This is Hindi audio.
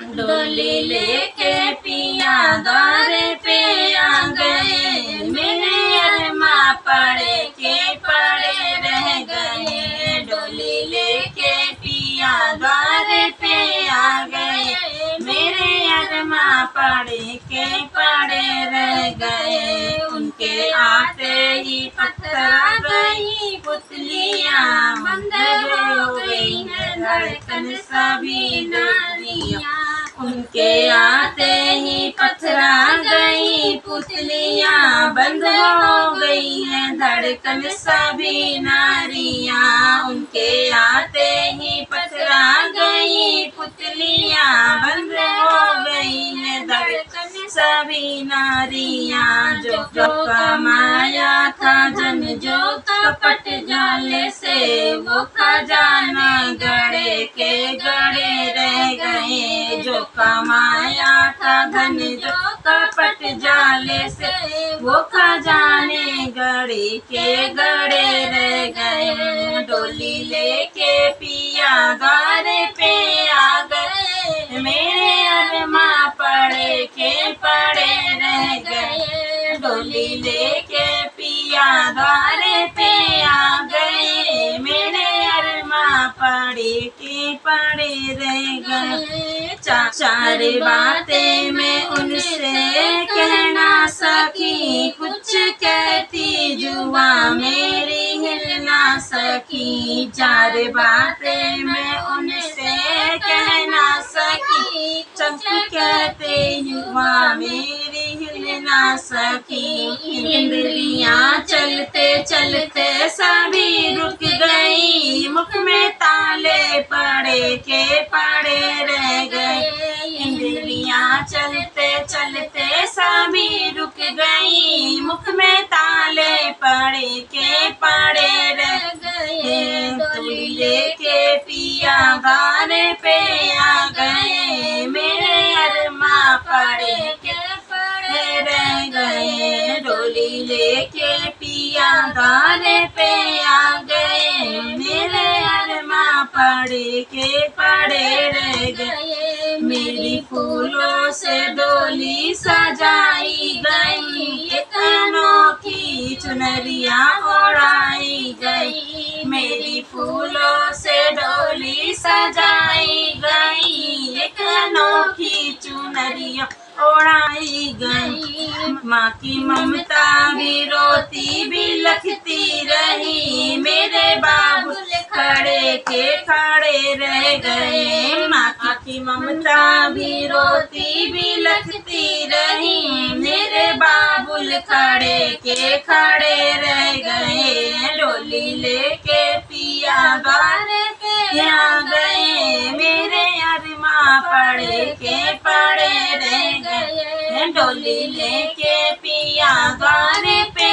डोली लेके पिया द्वारे पे आ गए, मेरे अरमा पड़े के पड़े रह गए। डोली लेके पिया द्वारे पे आ गए, मेरे अरमा पड़े के पड़े रह गए। उनके आते ही पत्थरा गई पुतलियां, बंद हो गई है धड़कन सभी नारियां। उनके आते ही पत्थरा गई पुतलियां, बंद हो गई है धड़कन सभी नारियां। उनके आते ही पत्थरा गई पुतलियां, बंद हो गई है धड़कन सभी नारियां। जो कमाया था जन जो कपट जाले से, वो खजाना गड़े के गड़े रह गए। जो कमाया था धन जो कपट जाले से, वो खजाने गड़े के गड़े रह गए। डोली लेके पिया द्वारे पे आ गए, मेरे अरमा पड़े के पड़े रह गए। डोली लेके पिया द्वारे पे आ गए, मेरे अरमा पड़े के पड़े रह गए। चार बातें मैं उनसे कहना सकी, कुछ कहती जुआ मेरी हिल ना सकी। चार बातें मैं उनसे कहना सकी, सब कहते युवा मेरी हिल ना सकी। इंद्रियां चलते चलते सभी रुक गई, मुख में ताले पड़े के पड़े रह गए। इंद्रियां चलते चलते सभी रुक गई, मुख में ताले पड़े के पड़े रह गए। डोली लेके पिया द्वारे पे आ गए, मेरे अरमा पड़े के पड़े रह गए। डोली लेके पिया द्वारे पे आ गए, मेरे अरमा पड़े के पड़े रह गए। मेरी फूलों से डोली सजाई गई, एक अनोखी चुनरिया ओढ़ाई गई। मेरी फूलों से डोली सजाई गई, एक अनोखी चुनरिया ओढ़ाई गई। माँ की ममता भी रोती भी लखती रही, मेरे बाबुल खड़े के खड़े रह गए। माँ की ममता भी रोती भी लखती रही, मेरे बाबुल खड़े के खड़े रह गए। डोली लेके पिया द्वारे पे आ गए, मेरे अरमा पड़े के पड़े रह गए। डोली लेके पिया द्वारे पे